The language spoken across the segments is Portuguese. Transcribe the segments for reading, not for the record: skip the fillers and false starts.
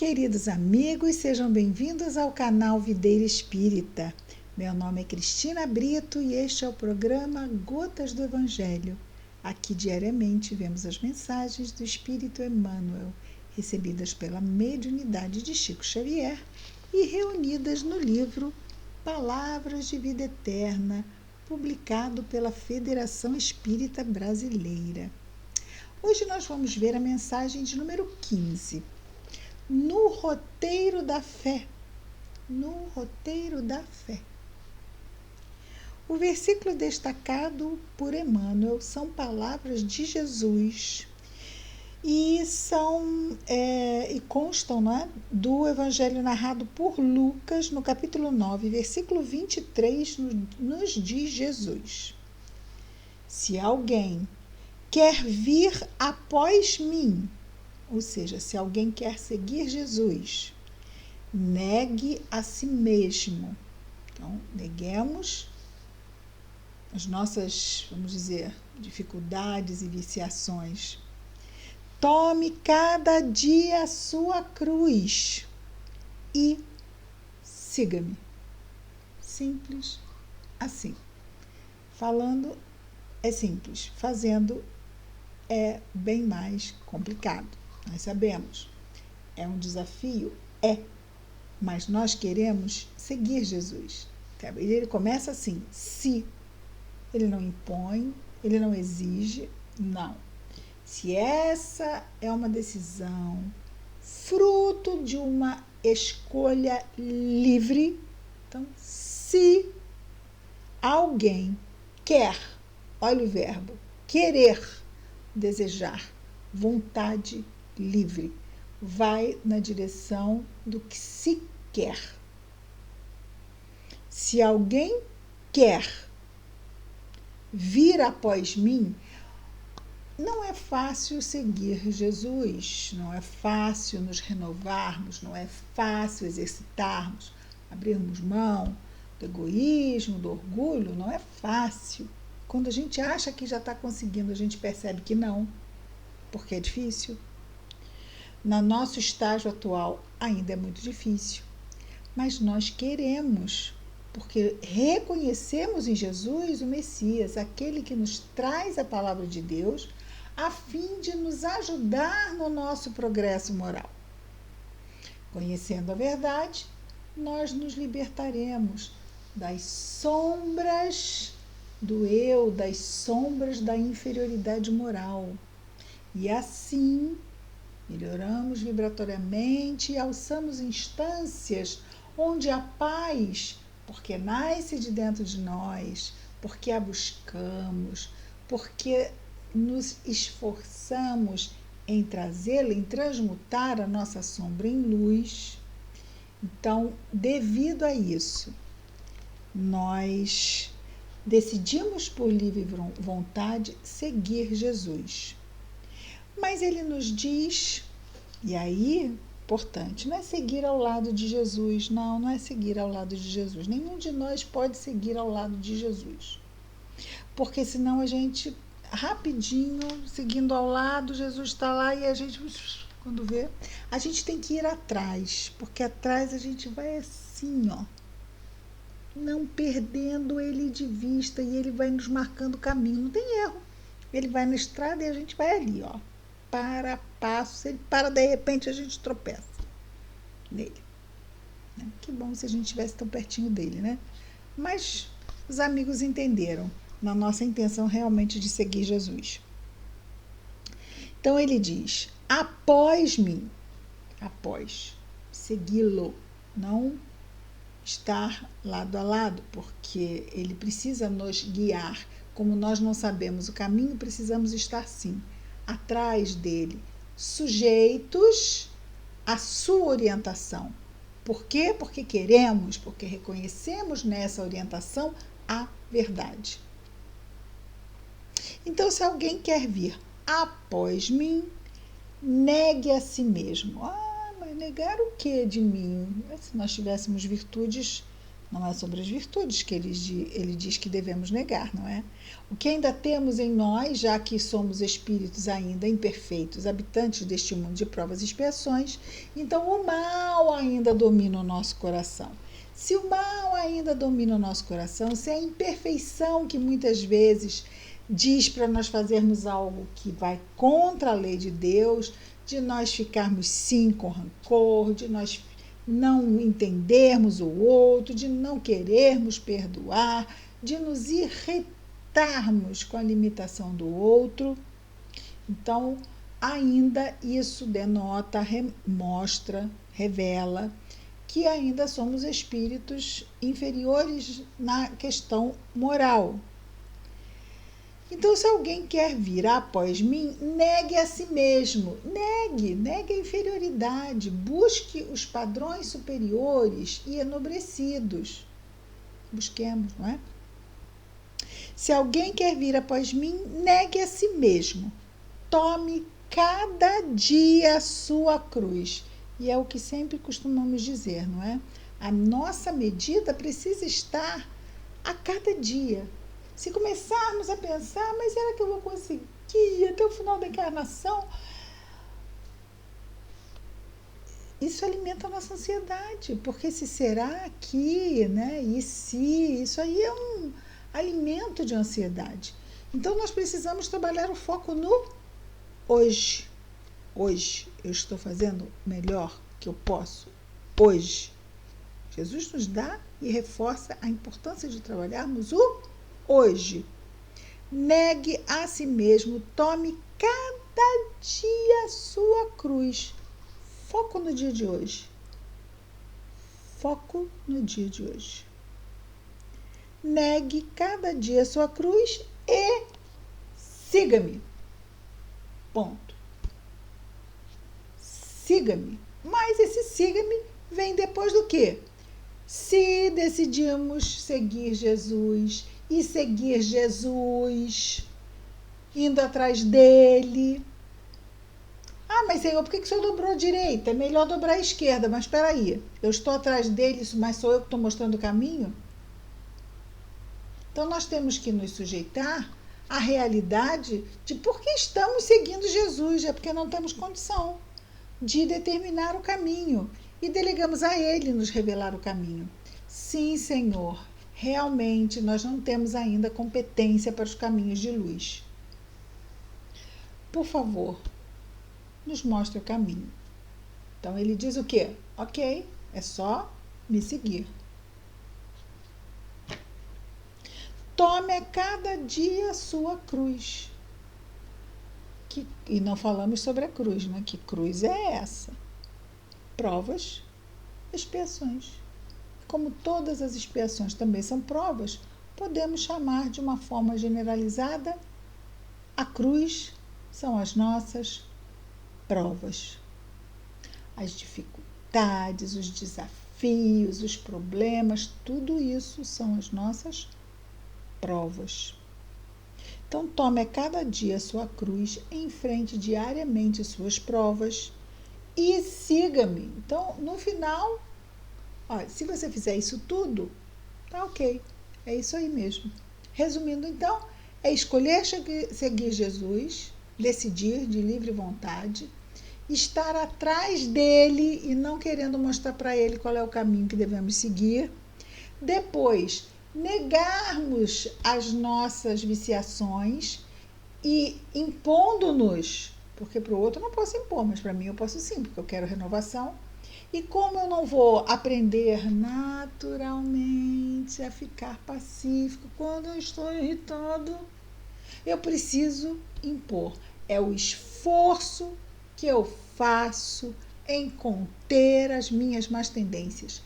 Queridos amigos, sejam bem-vindos ao canal Videira Espírita. Meu nome é Cristina Brito e este é o programa Gotas do Evangelho. Aqui diariamente vemos as mensagens do Espírito Emmanuel, recebidas pela mediunidade de Chico Xavier e reunidas no livro Palavras de Vida Eterna, publicado pela Federação Espírita Brasileira. Hoje nós vamos ver a mensagem de número 15. No roteiro da fé. No roteiro da fé. O versículo destacado por Emmanuel são palavras de Jesus e constam, não é, do Evangelho narrado por Lucas, no capítulo 9, versículo 23, nos diz Jesus: se alguém quer vir após mim, ou seja, se alguém quer seguir Jesus, negue a si mesmo. Então, neguemos as nossas, vamos dizer, dificuldades e viciações. Tome cada dia a sua cruz e siga-me. Simples assim. Falando é simples, fazendo é bem mais complicado. Nós sabemos, é um desafio? É, mas nós queremos seguir Jesus. Ele começa assim, se. Ele não impõe, ele não exige, não. Se essa é uma decisão fruto de uma escolha livre, então, se alguém quer, olha o verbo, querer, desejar, vontade livre, vai na direção do que se quer. Se alguém quer vir após mim, não é fácil seguir Jesus, não é fácil nos renovarmos, não é fácil exercitarmos, abrirmos mão do egoísmo, do orgulho, não é fácil. Quando a gente acha que já está conseguindo, a gente percebe que não, porque é difícil. No nosso estágio atual ainda é muito difícil, mas nós queremos, porque reconhecemos em Jesus o Messias, aquele que nos traz a palavra de Deus, a fim de nos ajudar no nosso progresso moral. Conhecendo a verdade, nós nos libertaremos das sombras do eu, das sombras da inferioridade moral. E assim, melhoramos vibratoriamente e alçamos instâncias onde a paz, porque nasce de dentro de nós, porque a buscamos, porque nos esforçamos em trazê-la, em transmutar a nossa sombra em luz. Então, devido a isso, nós decidimos por livre vontade seguir Jesus. Mas ele nos diz, e aí, importante, não é seguir ao lado de Jesus, não é seguir ao lado de Jesus. Nenhum de nós pode seguir ao lado de Jesus. Porque senão a gente, rapidinho, seguindo ao lado, Jesus está lá e a gente, quando vê, a gente tem que ir atrás, porque atrás a gente vai assim, ó, não perdendo ele de vista, e ele vai nos marcando o caminho, não tem erro. Ele vai na estrada e a gente vai ali, ó, para passo. Se ele para, de repente a gente tropeça nele. Que bom se a gente estivesse tão pertinho dele, né? Mas os amigos entenderam na nossa intenção realmente de seguir Jesus. Então ele diz: após mim, após, segui-lo, não estar lado a lado, porque ele precisa nos guiar. Como nós não sabemos o caminho, precisamos estar sim atrás dele, sujeitos à sua orientação. Por quê? Porque queremos, porque reconhecemos nessa orientação a verdade. Então, se alguém quer vir após mim, negue a si mesmo. Mas negar o que de mim? Se nós tivéssemos virtudes Não é sobre as virtudes que ele diz que devemos negar, não é? O que ainda temos em nós, já que somos espíritos ainda imperfeitos, habitantes deste mundo de provas e expiações, então o mal ainda domina o nosso coração. Se o mal ainda domina o nosso coração, se a imperfeição que muitas vezes diz para nós fazermos algo que vai contra a lei de Deus, de nós ficarmos sim com rancor, de nós não entendermos o outro, de não querermos perdoar, de nos irritarmos com a limitação do outro. Então, ainda isso denota, mostra, revela que ainda somos espíritos inferiores na questão moral. Então, se alguém quer vir após mim, negue a si mesmo, negue a inferioridade, busque os padrões superiores e enobrecidos. Busquemos, não é? Se alguém quer vir após mim, negue a si mesmo, tome cada dia a sua cruz. E é o que sempre costumamos dizer, não é? A nossa medida precisa estar a cada dia. Se começarmos a pensar, mas será que eu vou conseguir até o final da encarnação? Isso alimenta a nossa ansiedade, porque se será que, né? E se, isso aí é um alimento de ansiedade. Então nós precisamos trabalhar o foco no hoje. Hoje eu estou fazendo o melhor que eu posso. Hoje. Jesus nos dá e reforça a importância de trabalharmos o hoje. Negue a si mesmo, tome cada dia a sua cruz. Foco no dia de hoje. Foco no dia de hoje. Negue cada dia a sua cruz e siga-me. Ponto. Siga-me. Mas esse siga-me vem depois do quê? Se decidimos seguir Jesus e seguir Jesus, indo atrás dele. Ah, mas Senhor, por que o Senhor dobrou a direita? É melhor dobrar a esquerda. Mas espera aí, eu estou atrás dele, mas sou eu que estou mostrando o caminho? Então nós temos que nos sujeitar à realidade de por que estamos seguindo Jesus. É porque não temos condição de determinar o caminho e delegamos a ele nos revelar o caminho. Sim, Senhor, realmente nós não temos ainda competência para os caminhos de luz. Por favor, nos mostre o caminho. Então ele diz o quê? Ok, é só me seguir. Tome a cada dia a sua cruz. E não falamos sobre a cruz, né? Que cruz é essa? Provas, expiações. Como todas as expiações também são provas, podemos chamar de uma forma generalizada, a cruz são as nossas provas. As dificuldades, os desafios, os problemas, tudo isso são as nossas provas. Então, tome a cada dia a sua cruz, enfrente diariamente suas provas e siga-me. Então, no final, olha, se você fizer isso tudo, tá ok. É isso aí mesmo. Resumindo, então, é escolher seguir Jesus, decidir de livre vontade, estar atrás dele e não querendo mostrar para ele qual é o caminho que devemos seguir. Depois, negarmos as nossas viciações e impondo-nos, porque para o outro eu não posso impor, mas para mim eu posso sim, porque eu quero renovação. E como eu não vou aprender naturalmente a ficar pacífico quando eu estou irritado, eu preciso impor. É o esforço que eu faço em conter as minhas más tendências.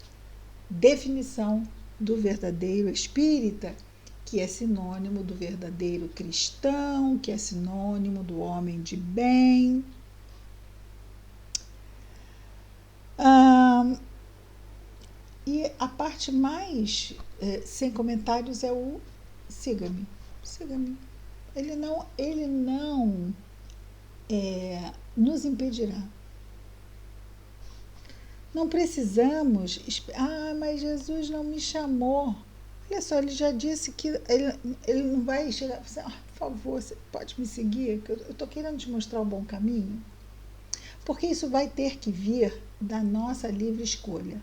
Definição do verdadeiro espírita, que é sinônimo do verdadeiro cristão, que é sinônimo do homem de bem. E a parte mais sem comentários é o siga-me. Siga-me. Ele não nos impedirá. Não precisamos, mas Jesus não me chamou. Olha só, ele já disse que ele não vai chegar e falar, por favor, você pode me seguir, que eu estou querendo te mostrar o bom caminho. Porque isso vai ter que vir da nossa livre escolha.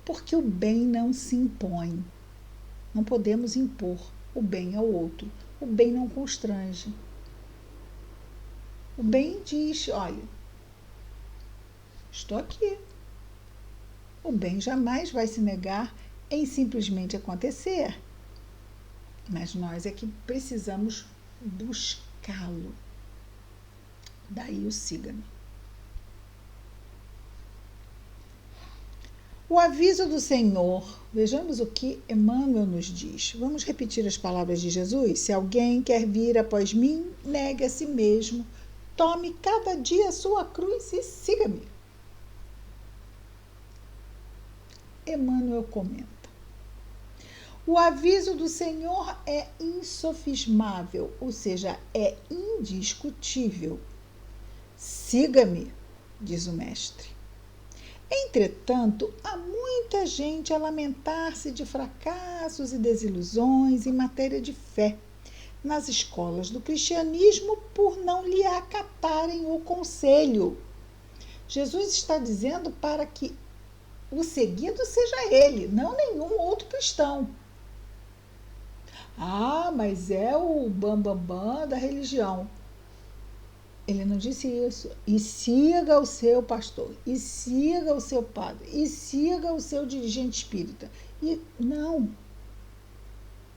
Porque o bem não se impõe. Não podemos impor o bem ao outro. O bem não constrange. O bem diz, olha, estou aqui. O bem jamais vai se negar em simplesmente acontecer. Mas nós é que precisamos buscá-lo. Daí o siga-me. O aviso do Senhor, vejamos o que Emmanuel nos diz. Vamos repetir as palavras de Jesus? Se alguém quer vir após mim, negue a si mesmo, tome cada dia a sua cruz e siga-me. Emmanuel comenta. O aviso do Senhor é insofismável, ou seja, é indiscutível. Siga-me, diz o Mestre. Entretanto, há muita gente a lamentar-se de fracassos e desilusões em matéria de fé nas escolas do cristianismo por não lhe acatarem o conselho. Jesus está dizendo para que o seguido seja ele, não nenhum outro cristão. Mas é o bambambam da religião. Ele não disse isso. E siga o seu pastor, e siga o seu padre, e siga o seu dirigente espírita. E não.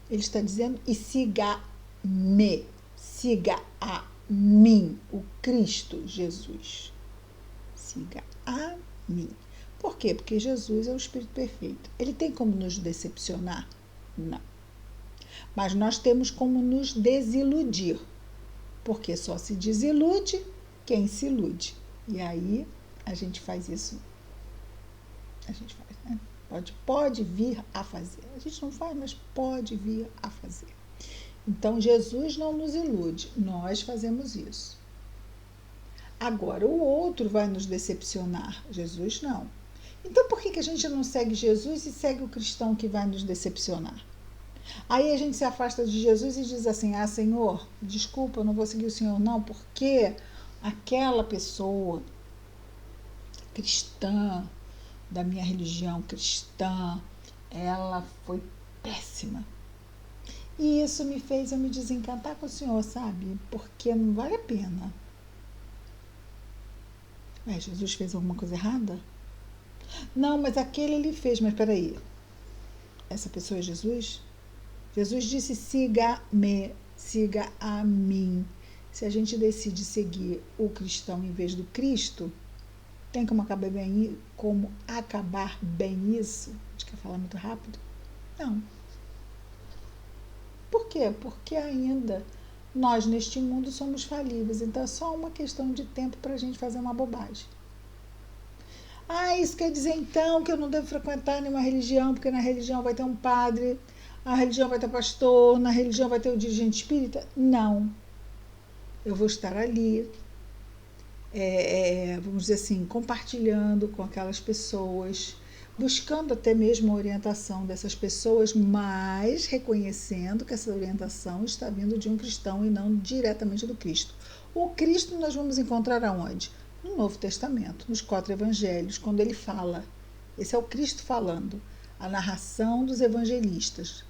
Ele está dizendo, e siga-me, siga a mim, o Cristo Jesus. Siga a mim. Por quê? Porque Jesus é o Espírito perfeito. Ele tem como nos decepcionar? Não. Mas nós temos como nos desiludir. Porque só se desilude quem se ilude. E aí a gente faz isso. A gente faz, né? Pode vir a fazer. A gente não faz, mas pode vir a fazer. Então Jesus não nos ilude, nós fazemos isso. Agora o outro vai nos decepcionar, Jesus não. Então por que a gente não segue Jesus e segue o cristão que vai nos decepcionar? Aí a gente se afasta de Jesus e diz assim, Senhor, desculpa, eu não vou seguir o Senhor não, porque aquela pessoa cristã, da minha religião cristã, ela foi péssima. E isso me fez eu me desencantar com o Senhor, sabe? Porque não vale a pena. Jesus fez alguma coisa errada? Não, mas aquele ele fez, mas peraí, essa pessoa é Jesus? Jesus disse, siga-me, siga a mim. Se a gente decide seguir o cristão em vez do Cristo, tem como acabar bem isso? A gente quer falar muito rápido? Não. Por quê? Porque ainda nós neste mundo somos falíveis, então é só uma questão de tempo para a gente fazer uma bobagem. Isso quer dizer então que eu não devo frequentar nenhuma religião, porque na religião vai ter um padre, a religião vai ter pastor, na religião vai ter o dirigente espírita? Não. Eu vou estar ali, vamos dizer assim, compartilhando com aquelas pessoas, buscando até mesmo a orientação dessas pessoas, mas reconhecendo que essa orientação está vindo de um cristão e não diretamente do Cristo. O Cristo nós vamos encontrar aonde? No Novo Testamento, nos 4 evangelhos, quando ele fala. Esse é o Cristo falando, a narração dos evangelistas.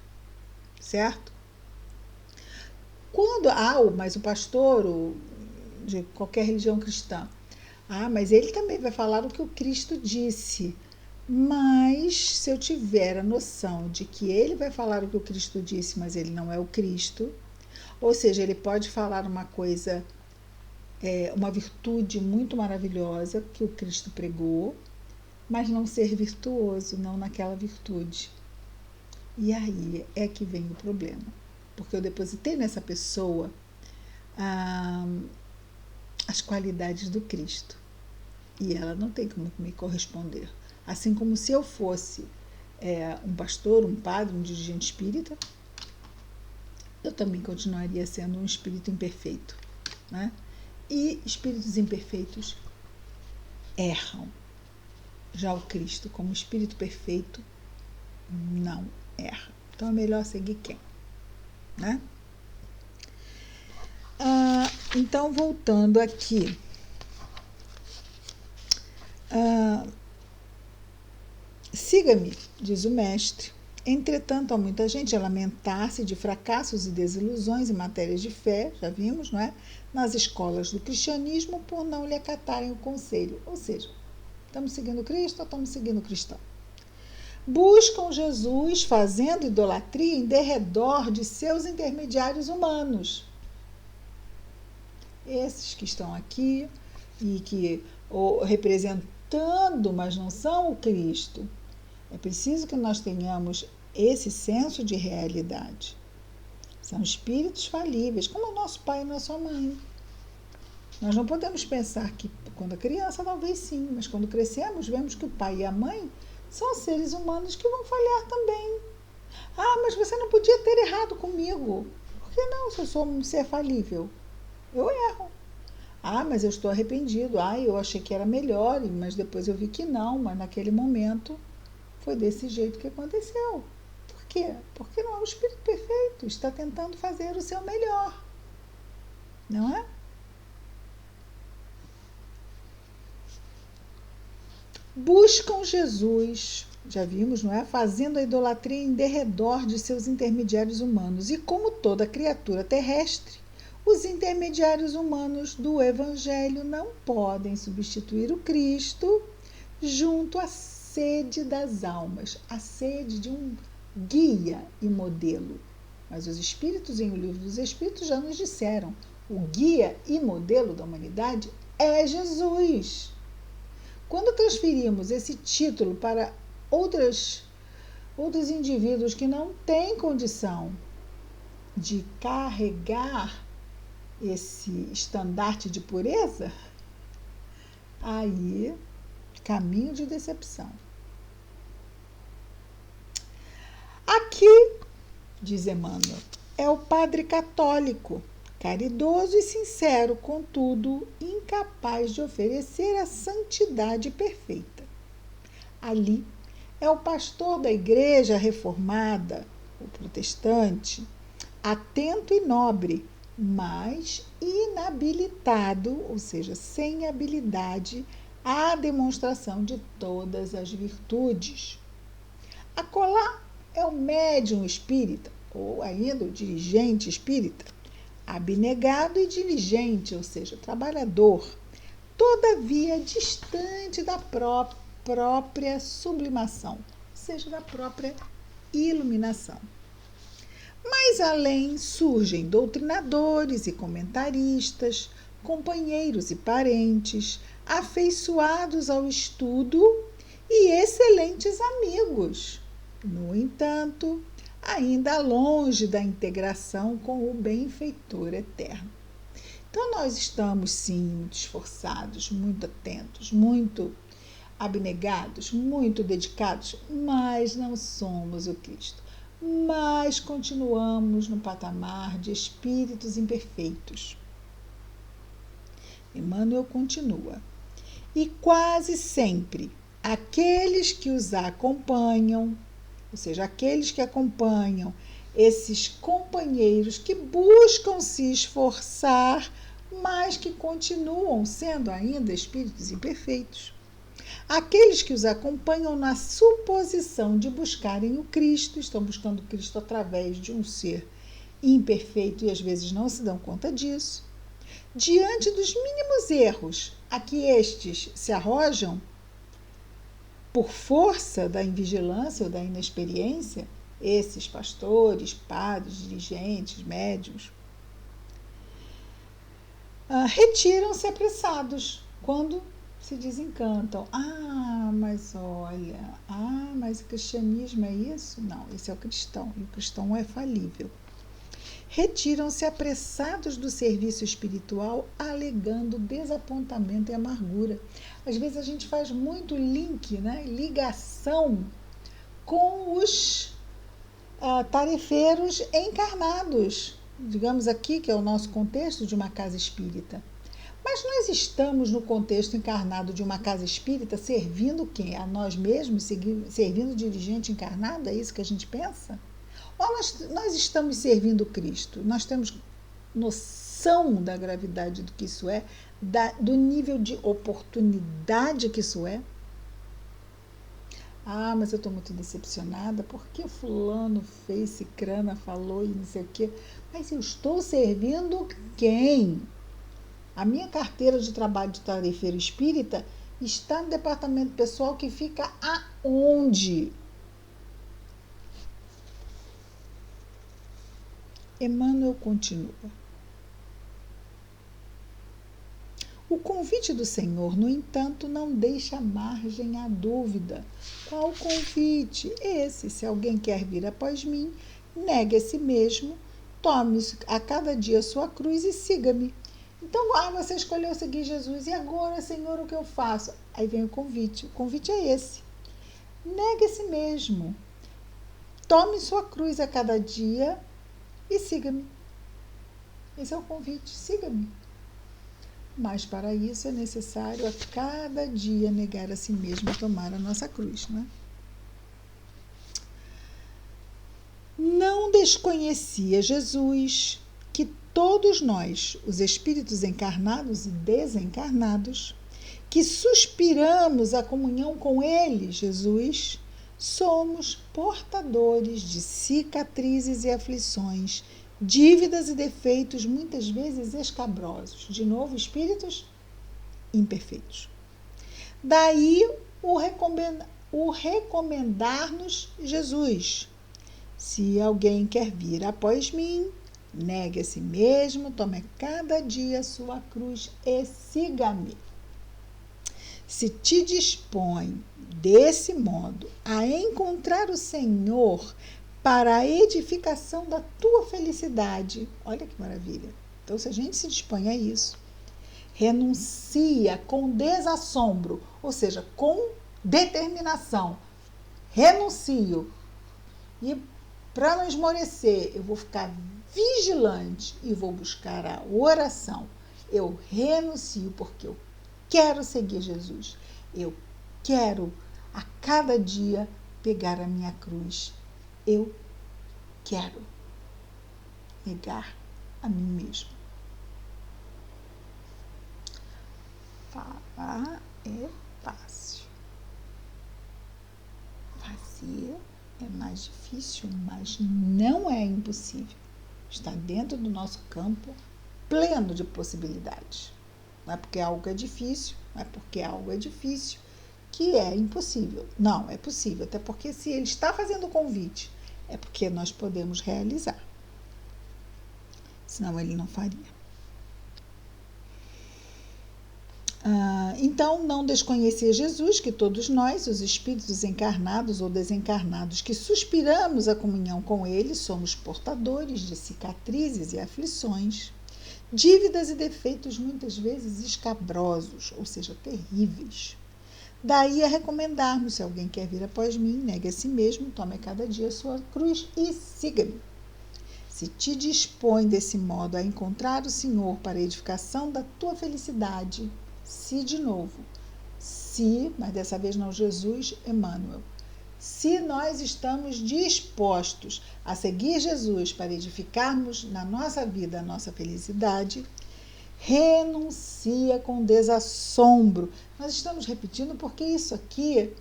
Certo? Quando, mas o pastor de qualquer religião cristã, mas ele também vai falar o que o Cristo disse. Mas se eu tiver a noção de que ele vai falar o que o Cristo disse, mas ele não é o Cristo, ou seja, ele pode falar uma coisa, uma virtude muito maravilhosa que o Cristo pregou, mas não ser virtuoso, não naquela virtude. E aí é que vem o problema, porque eu depositei nessa pessoa as qualidades do Cristo e ela não tem como me corresponder. Assim como se eu fosse um pastor, um padre, um dirigente espírita, eu também continuaria sendo um espírito imperfeito, né? E espíritos imperfeitos erram. Já o Cristo, como Espírito perfeito, não erra. Então é melhor seguir quem? Né? Então, voltando aqui. Siga-me, diz o mestre. Entretanto, há muita gente a lamentar-se de fracassos e desilusões em matérias de fé, já vimos, não é? Nas escolas do cristianismo, por não lhe acatarem o conselho. Ou seja, estamos seguindo Cristo ou estamos seguindo o cristão? Buscam Jesus fazendo idolatria em derredor de seus intermediários humanos. Esses que estão aqui e que representando, mas não são o Cristo. É preciso que nós tenhamos esse senso de realidade. São espíritos falíveis, como o nosso pai e nossa mãe. Nós não podemos pensar que, quando criança, talvez sim, mas quando crescemos, vemos que o pai e a mãe são seres humanos que vão falhar também. Mas você não podia ter errado comigo. Por que não, se eu sou um ser falível? Eu erro. Mas eu estou arrependido. Eu achei que era melhor, mas depois eu vi que não, mas naquele momento foi desse jeito que aconteceu. Por quê? Porque não é o espírito perfeito, está tentando fazer o seu melhor. Não é? Buscam Jesus, já vimos, não é? Fazendo a idolatria em derredor de seus intermediários humanos. E como toda criatura terrestre, os intermediários humanos do Evangelho não podem substituir o Cristo junto à sede das almas, a sede de um guia e modelo. Mas os Espíritos, em O Livro dos Espíritos, já nos disseram, o guia e modelo da humanidade é Jesus. Quando transferimos esse título para outros indivíduos que não têm condição de carregar esse estandarte de pureza, aí, caminho de decepção. Aqui, diz Emmanuel, é o padre católico, caridoso e sincero, contudo, incapaz de oferecer a santidade perfeita. Ali é o pastor da igreja reformada, o protestante, atento e nobre, mas inabilitado, ou seja, sem habilidade à demonstração de todas as virtudes. Acolá é o médium espírita, ou ainda o dirigente espírita, abnegado e diligente, ou seja, trabalhador, todavia distante da própria sublimação, ou seja, da própria iluminação. Mais além surgem doutrinadores e comentaristas, companheiros e parentes, afeiçoados ao estudo e excelentes amigos. No entanto, ainda longe da integração com o benfeitor eterno. Então, nós estamos, sim, muito esforçados, muito atentos, muito abnegados, muito dedicados, mas não somos o Cristo. Mas continuamos no patamar de espíritos imperfeitos. Emmanuel continua. E quase sempre aqueles que os acompanham, ou seja, aqueles que acompanham esses companheiros que buscam se esforçar, mas que continuam sendo ainda espíritos imperfeitos. Aqueles que os acompanham na suposição de buscarem o Cristo, estão buscando o Cristo através de um ser imperfeito e às vezes não se dão conta disso. Diante dos mínimos erros a que estes se arrojam, por força da invigilância ou da inexperiência, esses pastores, padres, dirigentes, médiuns, retiram-se apressados quando se desencantam. Mas olha, mas o cristianismo é isso? Não, esse é o cristão, e o cristão é falível. Retiram-se apressados do serviço espiritual, alegando desapontamento e amargura. Às vezes a gente faz muito link, né? Ligação com os tarefeiros encarnados, digamos aqui, que é o nosso contexto de uma casa espírita. Mas nós estamos no contexto encarnado de uma casa espírita servindo quem? A nós mesmos, servindo o dirigente encarnado? É isso que a gente pensa? Ou nós estamos servindo Cristo? Nós temos noção da gravidade do que isso é, do nível de oportunidade que isso é? Ah, mas eu estou muito decepcionada porque fulano fez, cicrana falou e não sei o quê. Mas eu estou servindo quem? A minha carteira de trabalho de tarefeiro espírita está no departamento pessoal que fica aonde? Emmanuel continua. O convite do Senhor, no entanto, não deixa margem à dúvida. Qual convite? Esse, se alguém quer vir após mim, negue a si mesmo, tome a cada dia sua cruz e siga-me. Então, você escolheu seguir Jesus, e agora, Senhor, o que eu faço? Aí vem o convite é esse. Negue a si mesmo, tome sua cruz a cada dia e siga-me. Esse é o convite, siga-me. Mas para isso é necessário a cada dia negar a si mesmo e tomar a nossa cruz, né? Não desconhecia Jesus que todos nós, os espíritos encarnados e desencarnados, que suspiramos a comunhão com Ele, Jesus, somos portadores de cicatrizes e aflições, dívidas e defeitos muitas vezes escabrosos. De novo, espíritos imperfeitos. Daí o recomendar-nos Jesus. Se alguém quer vir após mim, negue a si mesmo, tome cada dia a sua cruz e siga-me. Se te dispõe desse modo a encontrar o Senhor para a edificação da tua felicidade, olha que maravilha. Então, se a gente se dispõe a isso, renuncia com desassombro, ou seja, com determinação. Renuncio. E para não esmorecer, eu vou ficar vigilante e vou buscar a oração. Eu renuncio porque eu quero seguir Jesus. Eu quero a cada dia pegar a minha cruz. Eu quero negar a mim mesmo. Falar é fácil. Fazer é mais difícil, mas não é impossível. Está dentro do nosso campo pleno de possibilidades. Não é porque algo é difícil, não é porque algo é difícil que é impossível. Não, é possível, até porque se ele está fazendo o convite, é porque nós podemos realizar. Senão ele não faria. Então, não desconhecia Jesus que todos nós, os espíritos encarnados ou desencarnados, que suspiramos a comunhão com Ele, somos portadores de cicatrizes e aflições, dívidas e defeitos muitas vezes escabrosos, ou seja, terríveis. Daí a recomendarmos, se alguém quer vir após mim, negue a si mesmo, tome a cada dia a sua cruz e siga-me. Se te dispõe desse modo a encontrar o Senhor para a edificação da tua felicidade, se de novo, se, mas dessa vez não Jesus, Emmanuel, se nós estamos dispostos a seguir Jesus para edificarmos na nossa vida a nossa felicidade, renuncia com desassombro. Nós estamos repetindo porque isso aqui,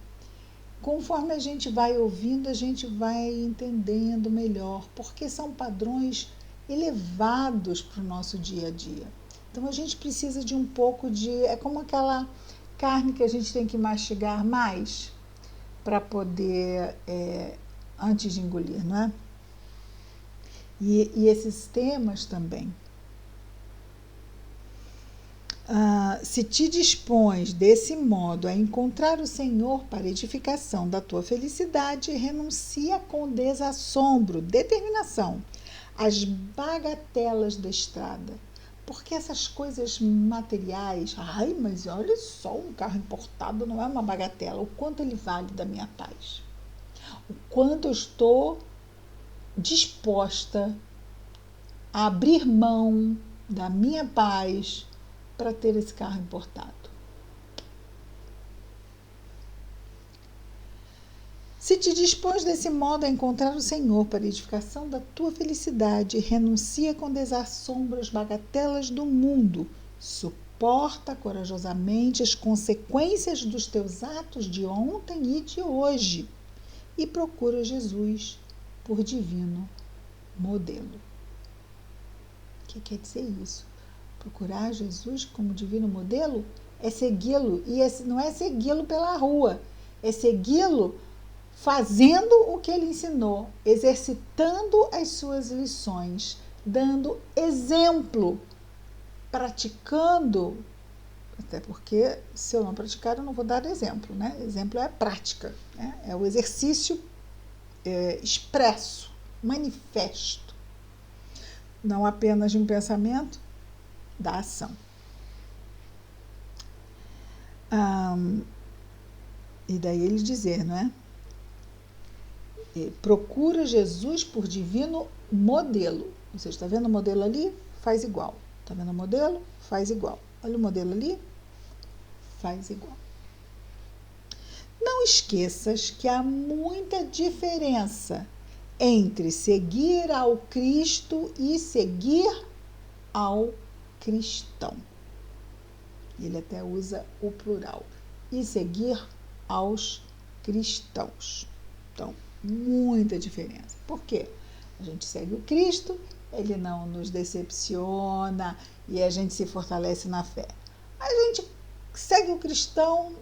conforme a gente vai ouvindo, a gente vai entendendo melhor, porque são padrões elevados para o nosso dia a dia. Então, a gente precisa de um pouco de... É como aquela carne que a gente tem que mastigar mais para poder, antes de engolir, não é? E esses temas também. Se te dispões desse modo a encontrar o Senhor para edificação da tua felicidade, renuncia com desassombro, determinação, às bagatelas da estrada. Porque essas coisas materiais, mas olha só, um carro importado não é uma bagatela, o quanto ele vale da minha paz. O quanto eu estou disposta a abrir mão da minha paz para ter esse carro importado. Se te dispões desse modo a encontrar o Senhor para a edificação da tua felicidade, renuncia com desassombro às bagatelas do mundo, suporta corajosamente as consequências dos teus atos de ontem e de hoje e procura Jesus por divino modelo. O que quer dizer isso? Procurar Jesus como divino modelo é segui-lo, e não é segui-lo pela rua, é segui-lo fazendo o que ele ensinou, exercitando as suas lições, dando exemplo, praticando, até porque se eu não praticar eu não vou dar exemplo, né? Exemplo é prática, né? É o exercício expresso, manifesto, não apenas de um pensamento, da ação. E daí ele dizer, não é? Procura Jesus por divino modelo. Você está vendo o modelo ali? Faz igual. Está vendo o modelo? Faz igual. Olha o modelo ali? Faz igual. Não esqueças que há muita diferença entre seguir ao Cristo e seguir ao cristão. Ele até usa o plural. E seguir aos cristãos. Então, muita diferença. Por quê? A gente segue o Cristo, ele não nos decepciona e a gente se fortalece na fé. A gente segue o cristão,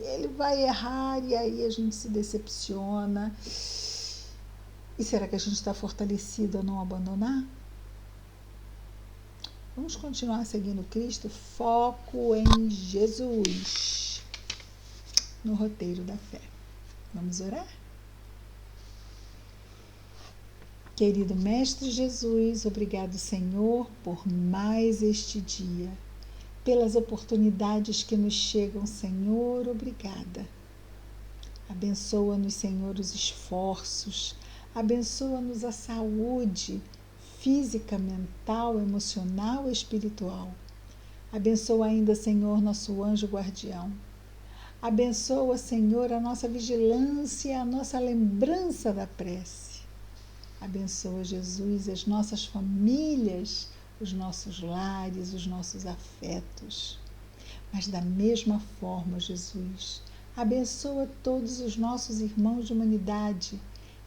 ele vai errar e aí a gente se decepciona. E será que a gente está fortalecido a não abandonar? Vamos continuar seguindo Cristo, foco em Jesus, no roteiro da fé. Vamos orar? Querido Mestre Jesus, obrigado, Senhor, por mais este dia, pelas oportunidades que nos chegam, Senhor, obrigada. Abençoa-nos, Senhor, os esforços, abençoa-nos a saúde física, mental, emocional e espiritual. Abençoa ainda, Senhor, nosso anjo guardião. Abençoa, Senhor, a nossa vigilância, a nossa lembrança da prece. Abençoa, Jesus, as nossas famílias, os nossos lares, os nossos afetos. Mas da mesma forma, Jesus, abençoa todos os nossos irmãos de humanidade,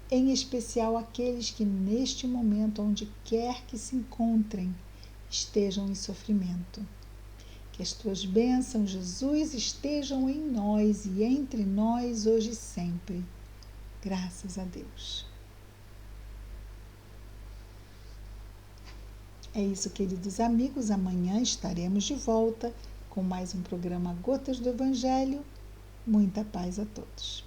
em especial aqueles que neste momento, onde quer que se encontrem, estejam em sofrimento. Que as tuas bênçãos, Jesus, estejam em nós e entre nós hoje e sempre. Graças a Deus. É isso, queridos amigos. Amanhã estaremos de volta com mais um programa Gotas do Evangelho. Muita paz a todos.